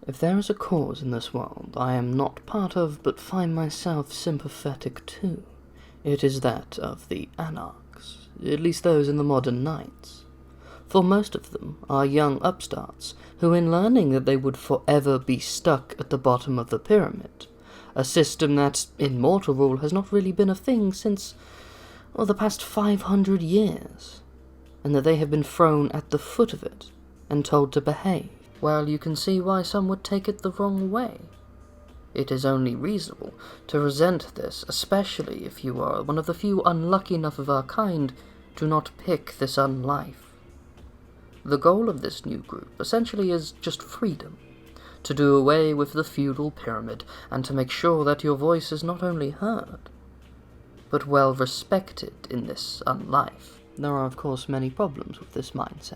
If there is a cause in this world I am not part of but find myself sympathetic to, it is that of the anarchs, at least those in the modern knights. For most of them are young upstarts who, in learning that they would forever be stuck at the bottom of the pyramid, a system that, in mortal rule, has not really been a thing since, the past 500 years, and that they have been thrown at the foot of it and told to behave. Well, you can see why some would take it the wrong way. It is only reasonable to resent this, especially if you are one of the few unlucky enough of our kind to not pick this unlife. The goal of this new group essentially is just freedom, to do away with the feudal pyramid and to make sure that your voice is not only heard, but well respected in this unlife. There are of course many problems with this mindset.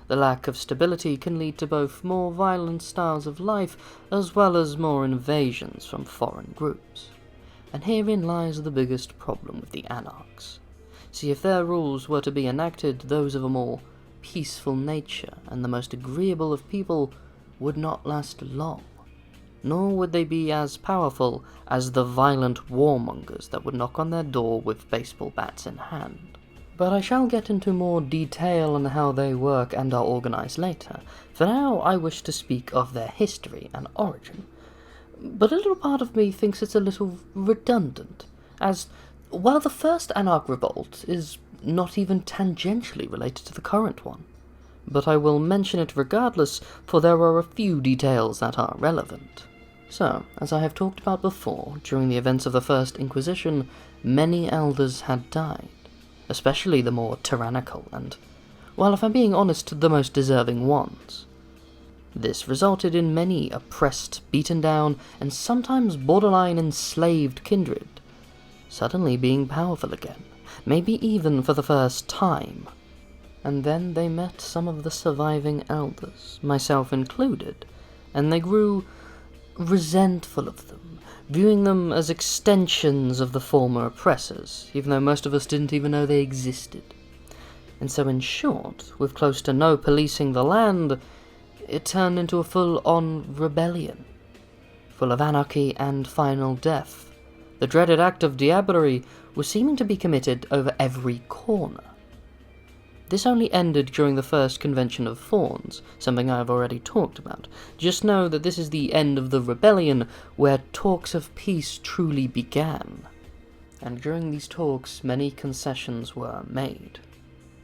The lack of stability can lead to both more violent styles of life as well as more invasions from foreign groups. And herein lies the biggest problem with the anarchs. See, if their rules were to be enacted, those of a more peaceful nature and the most agreeable of people would not last long, nor would they be as powerful as the violent warmongers that would knock on their door with baseball bats in hand. But I shall get into more detail on how they work and are organized later. For now, I wish to speak of their history and origin. But a little part of me thinks it's a little redundant, as while the first Anarch revolt is not even tangentially related to the current one. But I will mention it regardless, for there are a few details that are relevant. So, as I have talked about before, during the events of the First Inquisition, many elders had died, especially the more tyrannical and, well, if I'm being honest, the most deserving ones. This resulted in many oppressed, beaten down, and sometimes borderline enslaved kindred suddenly being powerful again, maybe even for the first time. And then they met some of the surviving elders, myself included, and they grew resentful of them, viewing them as extensions of the former oppressors, even though most of us didn't even know they existed. And so in short, with close to no policing the land, it turned into a full-on rebellion, full of anarchy and final death. The dreaded act of diablerie was seeming to be committed over every corner. This only ended during the first Convention of Thorns, something I have already talked about. Just know that this is the end of the rebellion, where talks of peace truly began. And during these talks, many concessions were made.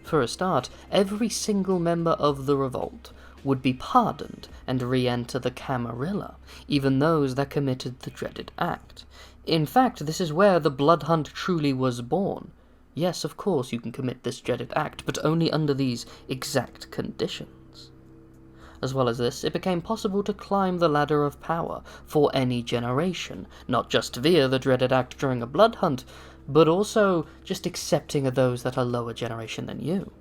For a start, every single member of the revolt would be pardoned and re-enter the Camarilla, even those that committed the dreaded act. In fact, this is where the blood hunt truly was born. Yes, of course you can commit this dreaded act, but only under these exact conditions. As well as this, it became possible to climb the ladder of power for any generation, not just via the dreaded act during a blood hunt, but also just accepting of those that are lower generation than you.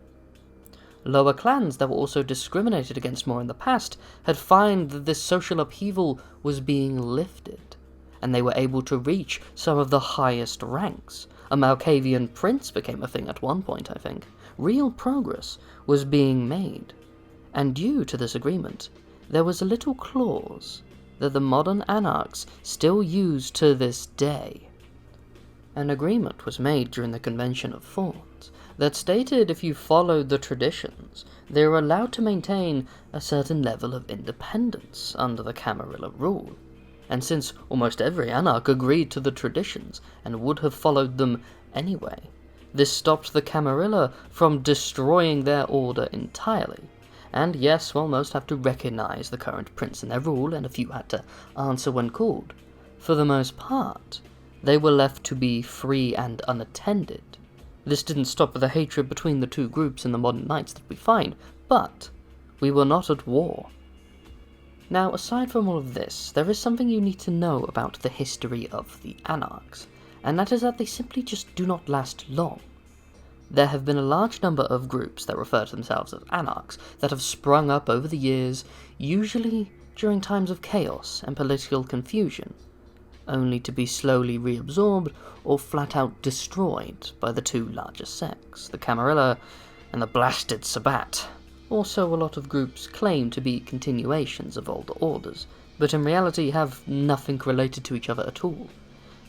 Lower clans that were also discriminated against more in the past had found that this social upheaval was being lifted, and they were able to reach some of the highest ranks. A Malkavian prince became a thing at one point, I think. Real progress was being made, and due to this agreement, there was a little clause that the modern anarchs still use to this day. An agreement was made during the Convention of Thorns that stated if you followed the traditions, they were allowed to maintain a certain level of independence under the Camarilla rule. And since almost every anarch agreed to the traditions and would have followed them anyway, this stopped the Camarilla from destroying their order entirely. And yes, while most have to recognize the current prince and their rule, and a few had to answer when called, for the most part, they were left to be free and unattended. This didn't stop the hatred between the two groups in the modern knights that we find, but we were not at war. Now, aside from all of this, there is something you need to know about the history of the anarchs, and that is that they simply just do not last long. There have been a large number of groups that refer to themselves as anarchs that have sprung up over the years, usually during times of chaos and political confusion, only to be slowly reabsorbed or flat out destroyed by the two largest sects, the Camarilla and the blasted Sabbat. or so a lot of groups claim to be continuations of older orders, but in reality have nothing related to each other at all.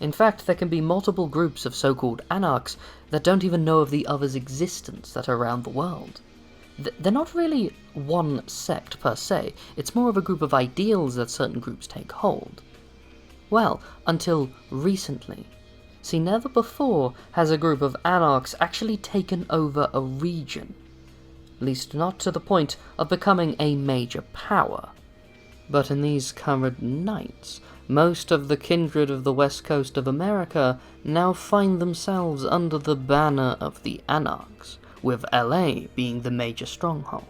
In fact, there can be multiple groups of so-called anarchs that don't even know of the other's existence that are around the world. They're not really one sect per se, it's more of a group of ideals that certain groups take hold. Well, until recently. See, never before has a group of anarchs actually taken over a region. At least not to the point of becoming a major power. But in these current nights, most of the kindred of the west coast of America now find themselves under the banner of the Anarchs, with LA being the major stronghold.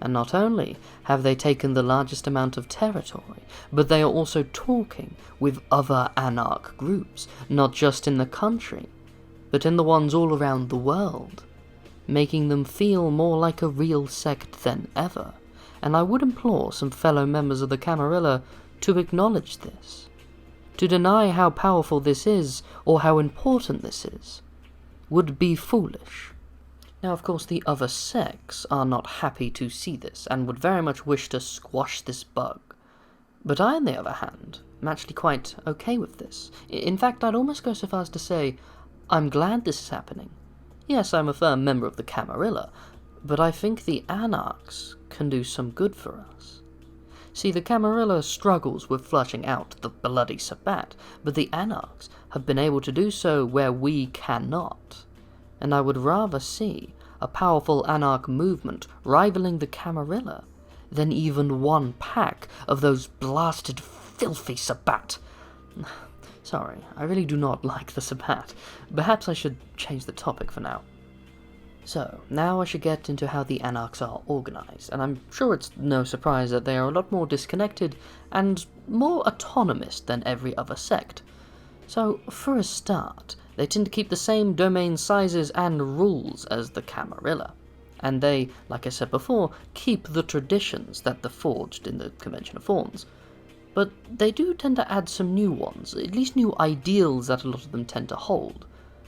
And not only have they taken the largest amount of territory, but they are also talking with other anarch groups, not just in the country, but in the ones all around the world, making them feel more like a real sect than ever. And I would implore some fellow members of the Camarilla to acknowledge this. To deny how powerful this is, or how important this is, would be foolish. Now, of course, the other sects are not happy to see this, and would very much wish to squash this bug. But I, on the other hand, am actually quite okay with this. In fact, I'd almost go so far as to say, I'm glad this is happening. Yes, I'm a firm member of the Camarilla, but I think the Anarchs can do some good for us. See, the Camarilla struggles with flushing out the bloody Sabbat, but the Anarchs have been able to do so where we cannot. And I would rather see a powerful anarch movement rivaling the Camarilla than even one pack of those blasted filthy Sabbat. Sorry, I really do not like the Sabbat. Perhaps I should change the topic for now. So, now I should get into how the Anarchs are organized, and I'm sure it's no surprise that they are a lot more disconnected and more autonomous than every other sect. So, for a start, they tend to keep the same domain sizes and rules as the Camarilla, and they, like I said before, keep the traditions that they're forged in the Convention of Thorns. But they do tend to add some new ones, at least new ideals that a lot of them tend to hold.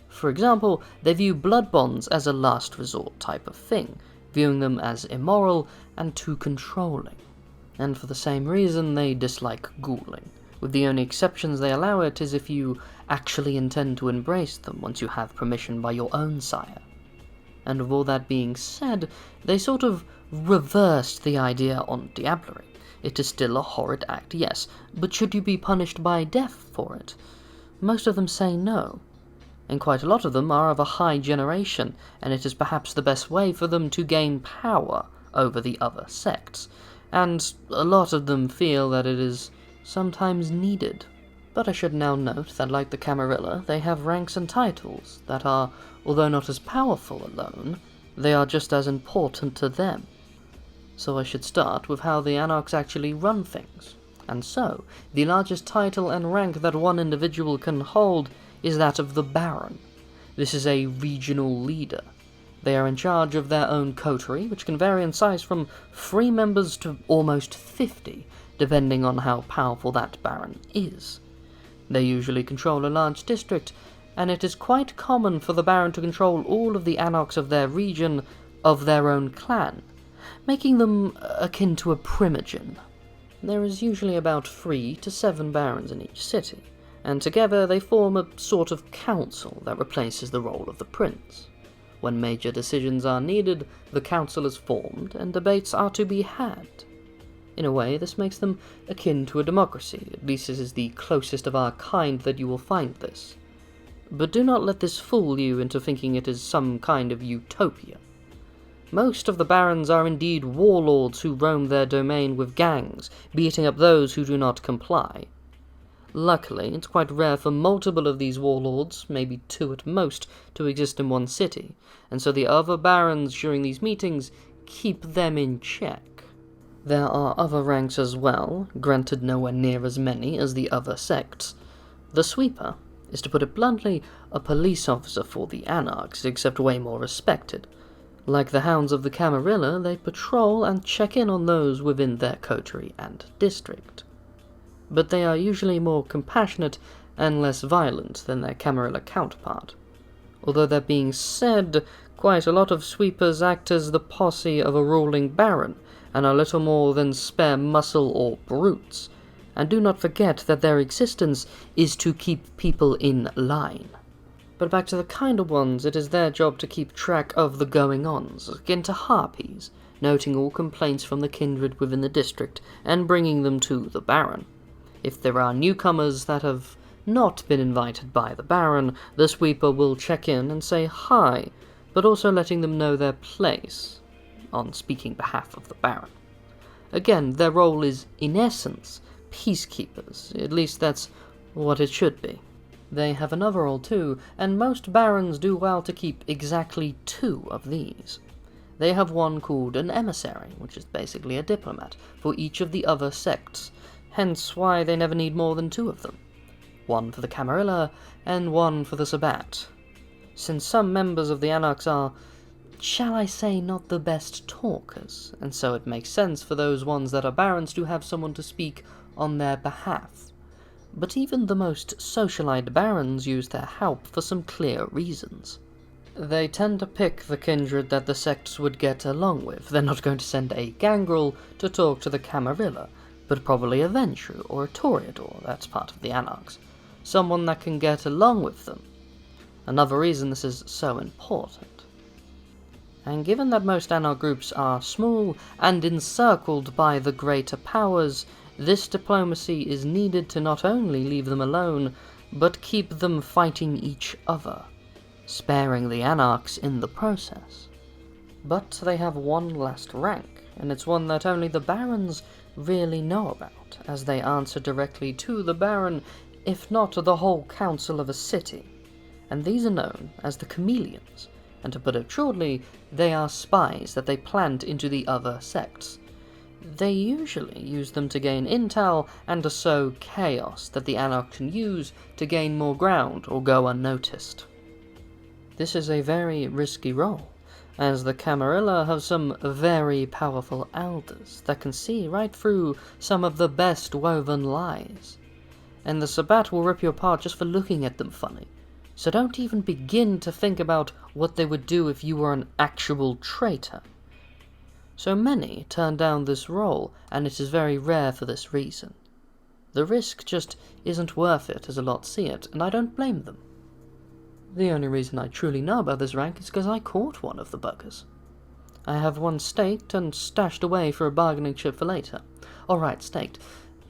For example, they view blood bonds as a last resort type of thing, viewing them as immoral and too controlling. And for the same reason, they dislike ghouling, with the only exceptions they allow it is if you actually intend to embrace them once you have permission by your own sire. And with all that being said, they sort of reversed the idea on diablerie. It is still a horrid act, yes, but should you be punished by death for it? Most of them say no. And quite a lot of them are of a high generation, and it is perhaps the best way for them to gain power over the other sects, and a lot of them feel that it is sometimes needed. But I should now note that, like the Camarilla, they have ranks and titles that are, although not as powerful alone, they are just as important to them. So I should start with how the Anarchs actually run things. And so, the largest title and rank that one individual can hold is that of the Baron. This is a regional leader. They are in charge of their own coterie, which can vary in size from 3 members to almost 50, depending on how powerful that Baron is. They usually control a large district, and it is quite common for the Baron to control all of the Anarchs of their region of their own clan, making them akin to a primogen. There is usually about 3 to 7 Barons in each city, and together they form a sort of council that replaces the role of the prince. When major decisions are needed, the council is formed, and debates are to be had. In a way, this makes them akin to a democracy, at least this is the closest of our kind that you will find this. But do not let this fool you into thinking it is some kind of utopia. Most of the barons are indeed warlords who roam their domain with gangs, beating up those who do not comply. Luckily, it's quite rare for multiple of these warlords, maybe 2 at most, to exist in one city, and so the other barons during these meetings keep them in check. There are other ranks as well, granted nowhere near as many as the other sects. The Sweeper is, to put it bluntly, a police officer for the Anarchs, except way more respected. Like the Hounds of the Camarilla, they patrol and check in on those within their coterie and district. But they are usually more compassionate and less violent than their Camarilla counterpart. Although that being said, quite a lot of sweepers act as the posse of a ruling baron, and are little more than spare muscle or brutes, and do not forget that their existence is to keep people in line. But back to the kinder ones, it is their job to keep track of the going-ons, akin to harpies, noting all complaints from the kindred within the district, and bringing them to the baron. If there are newcomers that have not been invited by the baron, the sweeper will check in and say hi, but also letting them know their place, on speaking behalf of the baron. Again, their role is, in essence, peacekeepers, at least that's what it should be. They have another role too, and most barons do well to keep exactly 2 of these. They have one called an emissary, which is basically a diplomat, for each of the other sects, hence why they never need more than 2 of them. One for the Camarilla, and one for the Sabbat. Since some members of the Anarchs are, shall I say, not the best talkers, and so it makes sense for those ones that are barons to have someone to speak on their behalf. But even the most socialite barons use their help for some clear reasons. They tend to pick the kindred that the sects would get along with. They're not going to send a gangrel to talk to the Camarilla, but probably a Ventrue or a Toreador, that's part of the Anarchs. Someone that can get along with them. Another reason this is so important. And given that most Anarch groups are small and encircled by the greater powers, this diplomacy is needed to not only leave them alone, but keep them fighting each other, sparing the Anarchs in the process. But they have one last rank, and it's one that only the barons really know about, as they answer directly to the baron, if not the whole council of a city. And these are known as the chameleons, and to put it shortly, they are spies that they plant into the other sects. They usually use them to gain intel and to sow chaos that the Anarch can use to gain more ground or go unnoticed. This is a very risky role, as the Camarilla have some very powerful elders that can see right through some of the best woven lies, and the Sabbat will rip you apart just for looking at them funny, so don't even begin to think about what they would do if you were an actual traitor. So many turn down this role, and it is very rare for this reason. The risk just isn't worth it as a lot see it, and I don't blame them. The only reason I truly know about this rank is because I caught one of the buggers. I have one staked and stashed away for a bargaining chip for later. Alright, staked.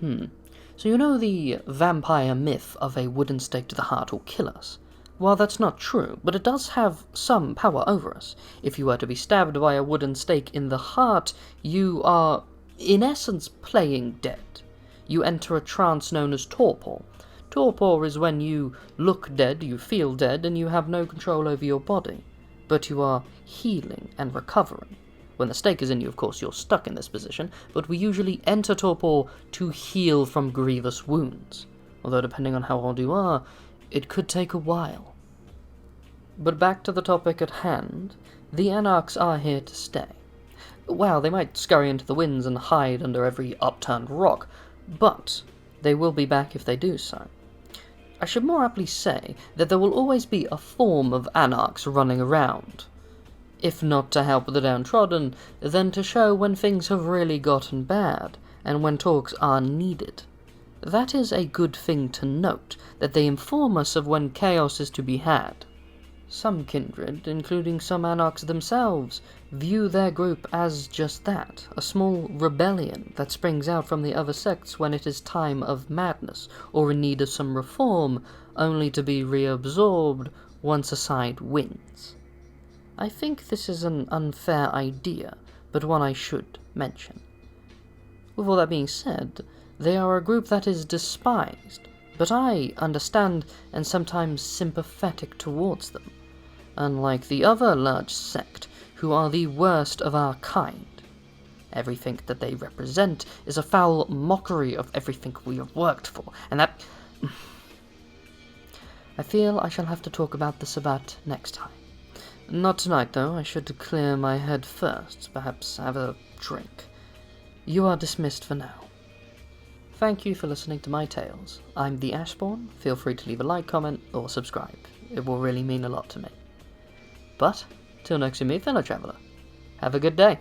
So you know the vampire myth of a wooden stake to the heart will kill us? Well, that's not true, but it does have some power over us. If you were to be stabbed by a wooden stake in the heart, you are, in essence, playing dead. You enter a trance known as torpor. Torpor is when you look dead, you feel dead, and you have no control over your body, but you are healing and recovering. When the stake is in you, of course, you're stuck in this position, but we usually enter torpor to heal from grievous wounds, although depending on how old you are, it could take a while. But back to the topic at hand, the Anarchs are here to stay. Well, they might scurry into the winds and hide under every upturned rock, but they will be back if they do so. I should more aptly say that there will always be a form of Anarchs running around, if not to help the downtrodden, then to show when things have really gotten bad, and when talks are needed. That is a good thing to note, that they inform us of when chaos is to be had. Some kindred, including some Anarchs themselves, view their group as just that, a small rebellion that springs out from the other sects when it is time of madness, or in need of some reform, only to be reabsorbed once a side wins. I think this is an unfair idea, but one I should mention. With all that being said, they are a group that is despised, but I understand and sometimes sympathetic towards them, unlike the other large sect, who are the worst of our kind. Everything that they represent is a foul mockery of everything we have worked for, and that... I feel I shall have to talk about the Sabbat next time. Not tonight, though. I should clear my head first, perhaps have a drink. You are dismissed for now. Thank you for listening to my tales. I'm the Ashspawn. Feel free to leave a like, comment, or subscribe. It will really mean a lot to me. But, till next we meet, fellow traveller, have a good day.